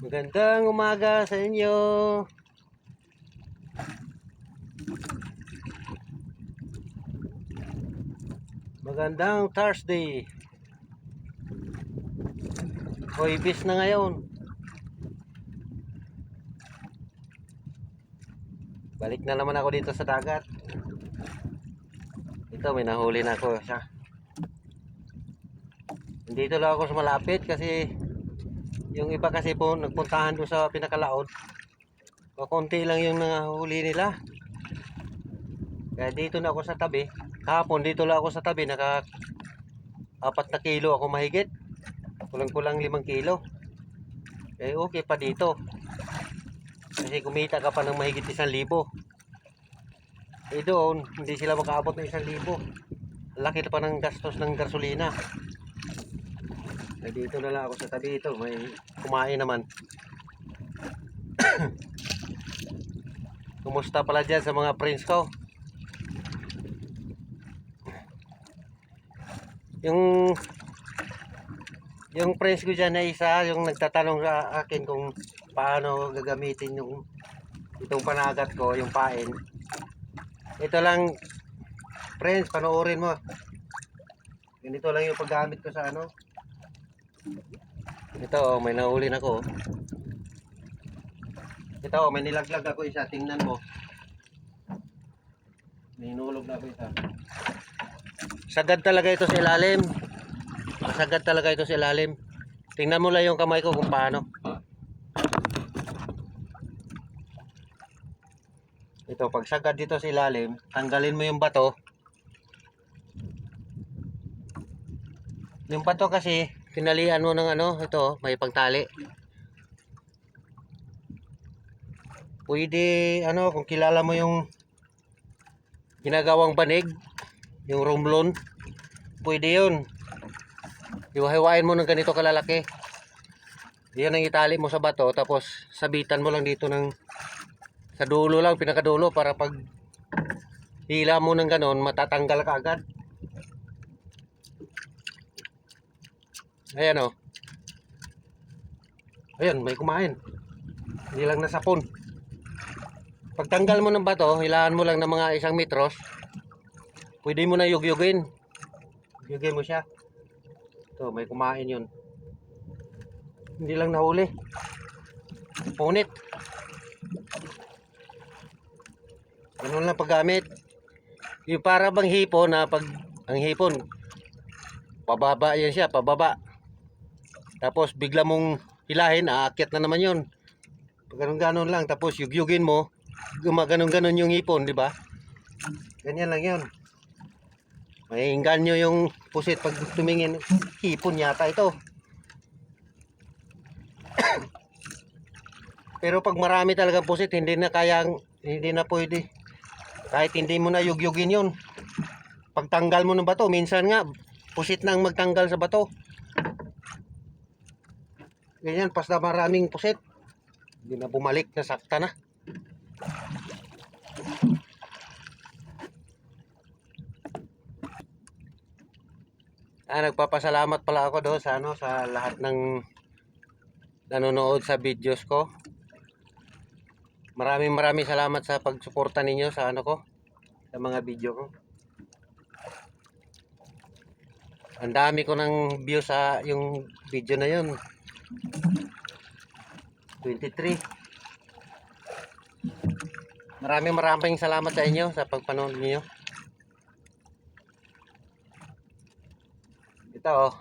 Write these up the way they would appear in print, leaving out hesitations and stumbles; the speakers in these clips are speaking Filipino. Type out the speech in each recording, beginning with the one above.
Magandang umaga sa inyo. Magandang Thursday. Huwebes na ngayon. Balik na naman ako dito sa dagat. Ito, may nahuli na ako siya. Dito lang ako sa malapit kasi yung iba kasi po nagpuntahan doon sa pinakalaod. Konti lang yung nahuli nila. Kaya dito na ako sa tabi. Kahapon dito lang ako sa tabi, naka 4 na kilo ako mahigit. Kulang-kulang 5 kilo. Eh okay pa dito. Kasi kumita ka pa ng mahigit 1,000. Eh doon, hindi sila makaabot ng 1,000. Laki na pa ng gastos ng gasolina. Eh dito na lang ako sa tabi. Ito, may kumain naman. Kumusta pala dyan sa mga friends ko? Yung friends ko dyan na isa, yung nagtatanong sa akin kung paano gagamitin itong panagat ko, yung pain. Ito lang, friends, panoorin mo. Ganito lang yung paggamit ko sa ano. Ito, oh, may nahuli na ko. Ito, oh, may nilaglag ako isa, tingnan mo. May hinulog na ako isa. Sagad talaga ito sa ilalim. Masagad talaga ito sa ilalim. Tingnan mo lang yung kamay ko kung paano. Ito, pag sagad dito sa ilalim, tanggalin mo yung bato. Yung bato kasi, tinalian mo ng ano, ito, may pagtali. Pwede, ano, kung kilala mo yung ginagawang banig, yung romblon, pwede yun. Hiwa-hiwain mo ng ganito kalalaki. Yan ang itali mo sa bato, tapos sabitan mo lang dito sa dulo lang, pinakadulo, para pag hila mo ng ganon, matatanggal ka agad. Ayan o. Ayan, may kumain. Hindi lang nasapon. Pagtanggal mo ng bato, hilaan mo lang ng mga 1 metros. Pwede mo na yugyugin. Yugyugin mo siya. Ito, may kumain yun. Hindi lang nahuli. Punit. Ganun lang paggamit. Yung para bang hipon na pag ang hipon, pababa yan siya, pababa. Tapos bigla mong hilahin, aakyat na naman yun. Pag ganun-ganon lang, tapos yugyugin mo, gumaganon-ganon yung hipon, di ba? Ganyan lang yun. May inganyo yung pusit pag tumingin. Hipon yata ito. Pero pag marami talagang pusit, hindi na pwede. Kahit hindi mo na yugyugin yun. Pagtanggal mo ng bato, minsan nga, pusit na ang magtanggal sa bato. Ganyan, pas na maraming pusit. Hindi na bumalik, nasakta na. Nagpapasalamat pala ako doon sa sa lahat ng nanonood sa videos ko. Maraming salamat sa pagsuporta ninyo sa ko, sa mga video ko. Ang dami ko ng views sa yung video na yun. 23. Maraming salamat sa inyo sa pagpanood niyo. Ito,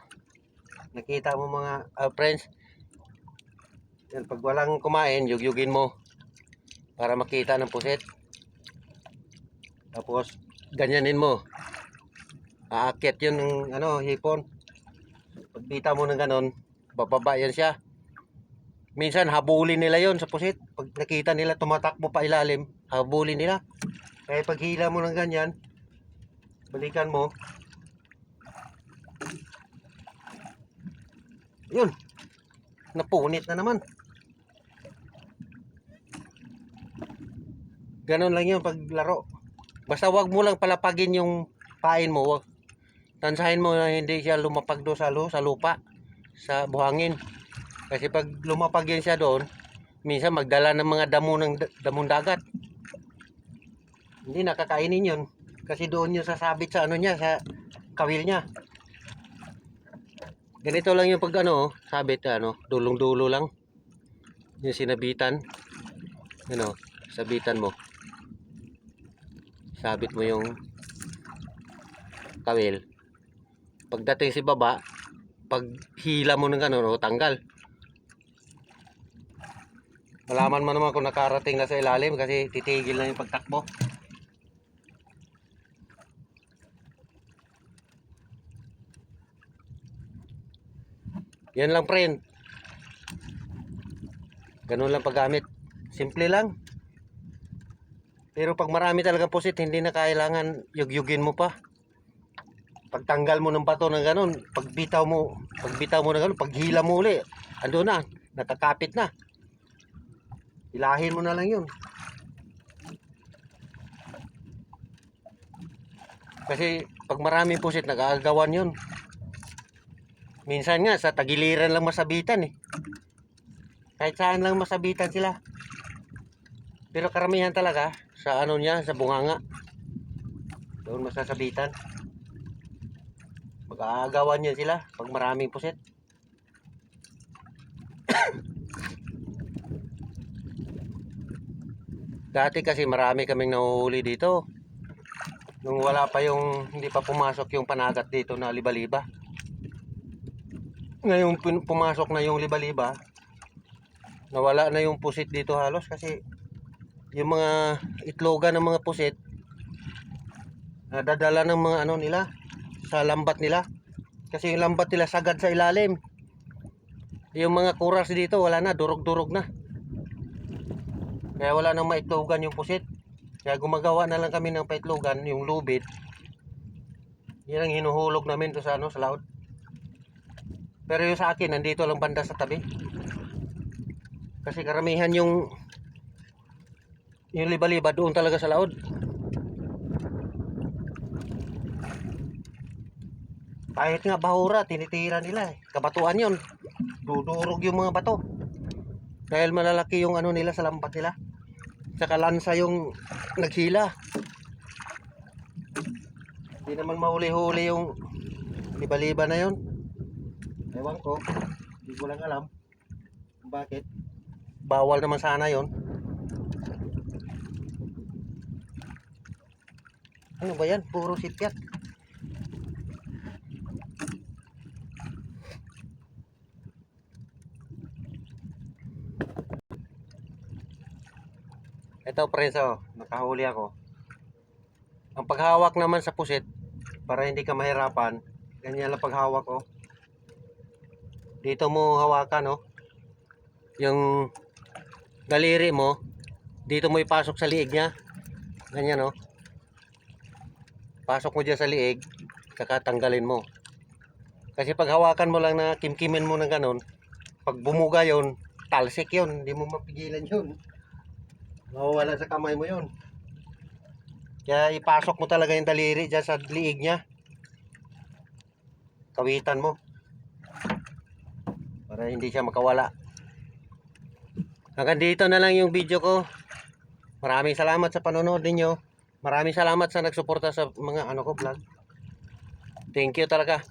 nakita mo mga friends. Yan, pag walang kumain, yugyugin mo para makita ng pusit. Tapos ganyanin mo. Aakyat yun ng hipon. Pagbita mo ng ganon, bababa yan siya. Minsan habulin nila yon sa pusit. Pag nakita nila tumatakbo pa ilalim, habulin nila. Kaya pag hila mo ng ganyan, balikan mo. Yun, napunit na naman. Ganon lang yun paglaro. Basta wag mo lang palapagin yung pain mo. Wag. Tansahin mo na hindi siya lumapag do sa lupa, sa buhangin. Kasi pag lumapag yan siya doon, minsan magdala ng mga damo ng damong dagat. Hindi nakakainin yun. Kasi doon yung sasabit sa ano niya, sa kawil niya. Ganito lang yung pag ano, sabit ano, dulong-dulo lang. Yung sinabitan. Ano, sabitan mo. Sabit mo yung kawil. Pagdating si baba, pag hila mo ng ano, tanggal. Malaman mo naman kung nakarating na sa ilalim kasi titigil na yung pagtakbo. Yan lang, friend. Ganun lang paggamit. Simple lang. Pero pag marami talagang pusit, hindi na kailangan yugyugin mo pa. Pagtanggal mo ng bato ng ganun, pagbitaw mo ng ganun, paghila mo uli, ando na, natakapit na. Ilahin mo na lang yun. Kasi pag maraming pusit, nag-aagawan yun. Minsan nga, sa tagiliran lang masabitan eh. Kahit saan lang masabitan sila. Pero karamihan talaga, sa ano niya, sa bunganga. Doon masasabitan. Mag-aagawan yan sila pag maraming pusit. Dati kasi marami kaming nahuhuli dito. Nung wala pa yung, hindi pa pumasok yung panagat dito na liba-liba. Ngayon pumasok na yung liba-liba, nawala na yung pusit dito halos kasi yung mga itlogan ng mga pusit nadadala ng mga ano nila sa lambat nila. Kasi yung lambat nila sagad sa ilalim. Yung mga kuras dito wala na, durog-durog na. Kaya wala nang maitlogan yung pusit. Kaya gumagawa na lang kami ng paitlogan, yung lubid. Yan ang hinuhulog namin to sa ano, sa laod. Pero yung sa akin, nandito lang banda sa tabi. Kasi karamihan yung liba-liba doon talaga sa laod. Kahit nga bahura, tinitira nila eh. Kabatuan yun. Dudurog yung mga bato. Dahil malalaki yung ano nila sa lambat nila. Saka lansa yung naghila. Hindi naman mahuli-huli yung liba-liba na yun. Ewan ko. Hindi ko lang alam. Bakit? Bawal naman sana yon. Ano ba yan? Puro sipyat. Ito friends, oh, nakahuli ako. Ang paghawak naman sa pusit, para hindi ka mahirapan, ganyan lang paghawak, oh. Dito mo hawakan, oh. Yung daliri mo, dito mo ipasok sa liig niya. Ganyan, oh. Pasok mo dyan sa liig, saka tanggalin mo. Kasi pag hawakan mo lang na kimkimin mo ng ganun, pag bumuga yon, talsik yon, hindi mo mapigilan yun. Mawawala sa kamay mo yon. Kaya ipasok mo talaga yung daliri dyan sa liig niya. Kawitan mo. Para hindi siya makawala. Hanggang dito na lang yung video ko. Maraming salamat sa panonood ninyo. Maraming salamat sa nagsuporta sa mga ano ko vlog. Thank you talaga.